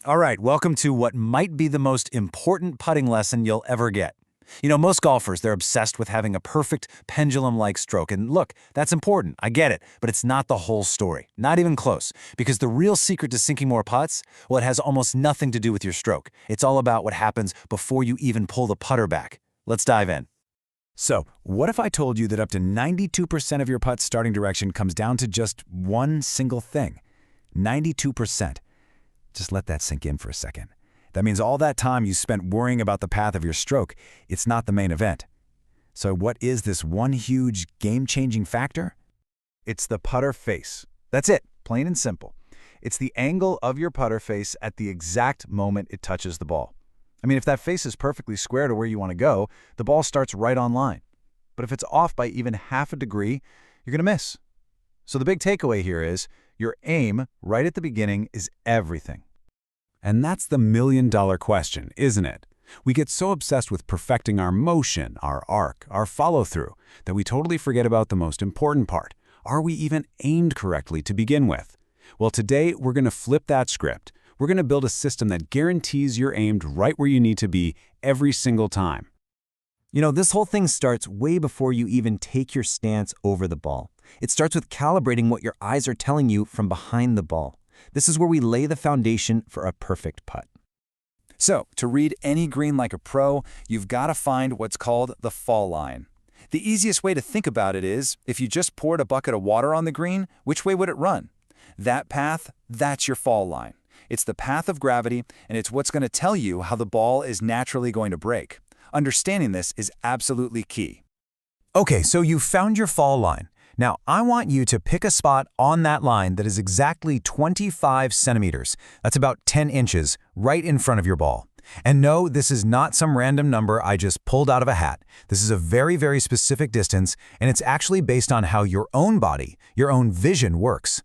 All right, welcome to what might be the most important putting lesson you'll ever get. You know, most golfers, they're obsessed with having a perfect pendulum-like stroke. And look, that's important, I get it, but it's not the whole story. Not even close. Because the real secret to sinking more putts, well, it has almost nothing to do with your stroke. It's all about what happens before you even pull the putter back. Let's dive in. So, what if I told you that up to 92% of your putt's starting direction comes down to just one single thing? 92%. Just let that sink in for a second. That means all that time you spent worrying about the path of your stroke, it's not the main event. So what is this one huge game-changing factor? It's the putter face. That's it, plain and simple. It's the angle of your putter face at the exact moment it touches the ball. I mean, if that face is perfectly square to where you want to go, the ball starts right on line. But if it's off by even half a degree, you're going to miss. So the big takeaway here is, your aim right at the beginning is everything. And that's the million-dollar question, isn't it? We get so obsessed with perfecting our motion, our arc, our follow-through, that we totally forget about the most important part. Are we even aimed correctly to begin with? Well, today we're going to flip that script. We're going to build a system that guarantees you're aimed right where you need to be every single time. You know, this whole thing starts way before you even take your stance over the ball. It starts with calibrating what your eyes are telling you from behind the ball. This is where we lay the foundation for a perfect putt. So, to read any green like a pro, you've got to find what's called the fall line. The easiest way to think about it is, if you just poured a bucket of water on the green, which way would it run? That path, that's your fall line. It's the path of gravity, and it's what's going to tell you how the ball is naturally going to break. Understanding this is absolutely key. Okay, so you've found your fall line. Now, I want you to pick a spot on that line that is exactly 25 centimeters. That's about 10 inches, right in front of your ball. And no, this is not some random number I just pulled out of a hat. This is a very, very specific distance, and it's actually based on how your own body, your own vision works.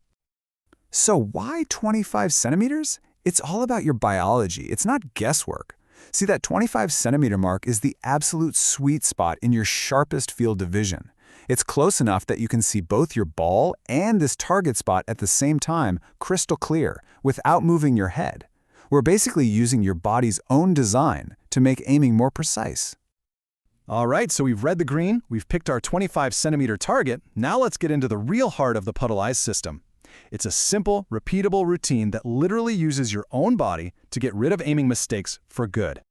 So why 25 centimeters? It's all about your biology. It's not guesswork. See, that 25 centimeter mark is the absolute sweet spot in your sharpest field of vision. It's close enough that you can see both your ball and this target spot at the same time, crystal clear, without moving your head. We're basically using your body's own design to make aiming more precise. All right, so we've read the green, we've picked our 25 centimeter target. Now let's get into the real heart of the Puttalyze system. It's a simple, repeatable routine that literally uses your own body to get rid of aiming mistakes for good.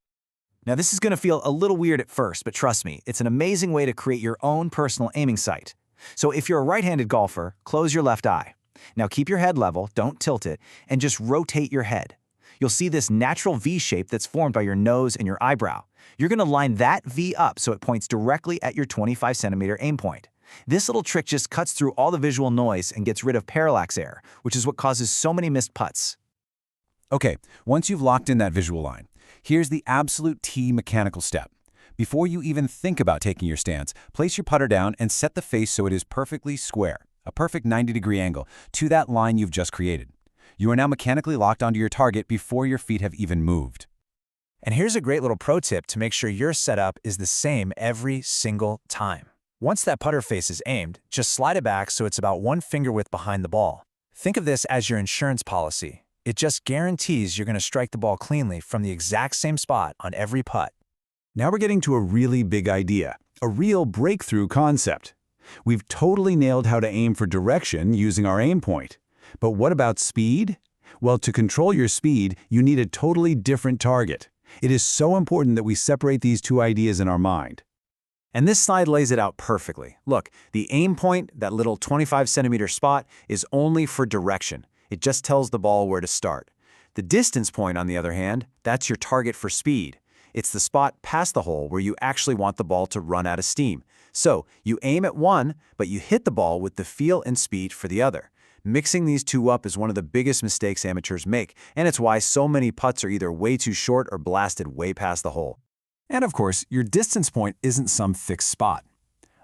Now, this is going to feel a little weird at first, but trust me, it's an amazing way to create your own personal aiming site. So if you're a right-handed golfer, close your left eye. Now keep your head level, don't tilt it, and just rotate your head. You'll see this natural V shape that's formed by your nose and your eyebrow. You're going to line that V up so it points directly at your 25 centimeter aim point. This little trick just cuts through all the visual noise and gets rid of parallax error, which is what causes so many missed putts. Okay, once you've locked in that visual line, here's the absolute T mechanical step. Before you even think about taking your stance, place your putter down and set the face so it is perfectly square, a perfect 90-degree angle, to that line you've just created. You are now mechanically locked onto your target before your feet have even moved. And here's a great little pro tip to make sure your setup is the same every single time. Once that putter face is aimed, just slide it back so it's about 1 finger width behind the ball. Think of this as your insurance policy. It just guarantees you're going to strike the ball cleanly from the exact same spot on every putt. Now we're getting to a really big idea, a real breakthrough concept. We've totally nailed how to aim for direction using our aim point. But what about speed? Well, to control your speed, you need a totally different target. It is so important that we separate these two ideas in our mind. And this slide lays it out perfectly. Look, the aim point, that little 25 centimeter spot, is only for direction. It just tells the ball where to start. The distance point, on the other hand, that's your target for speed. It's the spot past the hole where you actually want the ball to run out of steam. So you aim at one, but you hit the ball with the feel and speed for the other. Mixing these two up is one of the biggest mistakes amateurs make, and it's why so many putts are either way too short or blasted way past the hole. And of course, your distance point isn't some fixed spot.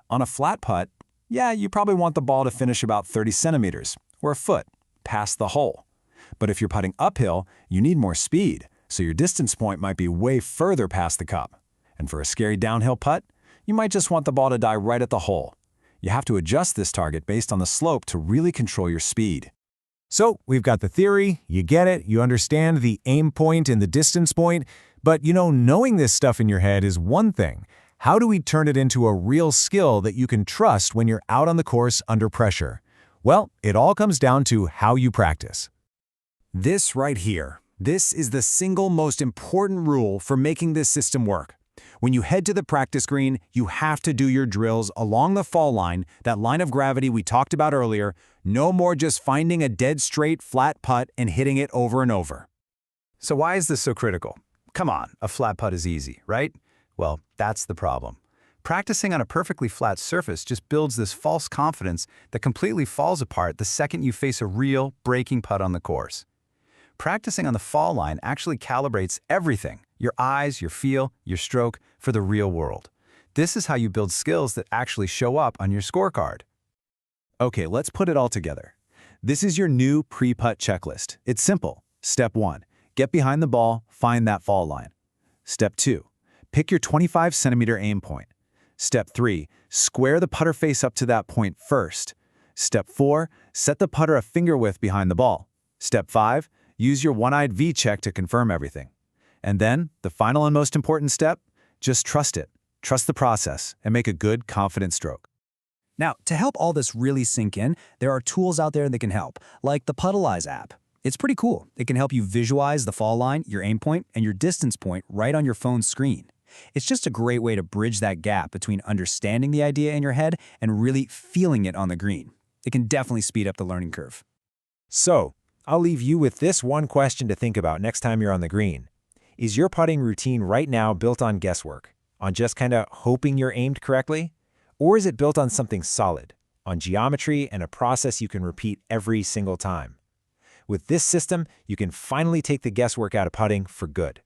On a flat putt, yeah, you probably want the ball to finish about 30 centimeters, or a foot, past the hole. But if you're putting uphill, you need more speed, so your distance point might be way further past the cup. And for a scary downhill putt, you might just want the ball to die right at the hole. You have to adjust this target based on the slope to really control your speed. So we've got the theory, you get it, you understand the aim point and the distance point, but knowing this stuff in your head is one thing. How do we turn it into a real skill that you can trust when you're out on the course under pressure? Well, it all comes down to how you practice. This right here, this is the single most important rule for making this system work. When you head to the practice green, you have to do your drills along the fall line, that line of gravity we talked about earlier. No more just finding a dead straight flat putt and hitting it over and over. So why is this so critical? Come on, a flat putt is easy, right? Well, that's the problem. Practicing on a perfectly flat surface just builds this false confidence that completely falls apart the second you face a real, breaking putt on the course. Practicing on the fall line actually calibrates everything, your eyes, your feel, your stroke, for the real world. This is how you build skills that actually show up on your scorecard. Okay, let's put it all together. This is your new pre-putt checklist. It's simple. Step 1, get behind the ball, find that fall line. Step 2, pick your 25-centimeter aim point. Step 3, square the putter face up to that point first. Step 4, set the putter a finger width behind the ball. Step 5, use your one-eyed V-check to confirm everything. And then, the final and most important step, just trust it. Trust the process and make a good, confident stroke. Now, to help all this really sink in, there are tools out there that can help, like the Puttalyze app. It's pretty cool. It can help you visualize the fall line, your aim point, and your distance point right on your phone's screen. It's just a great way to bridge that gap between understanding the idea in your head and really feeling it on the green. It can definitely speed up the learning curve. So, I'll leave you with this one question to think about next time you're on the green. Is your putting routine right now built on guesswork, on just kind of hoping you're aimed correctly? Or is it built on something solid, on geometry and a process you can repeat every single time? With this system, you can finally take the guesswork out of putting for good.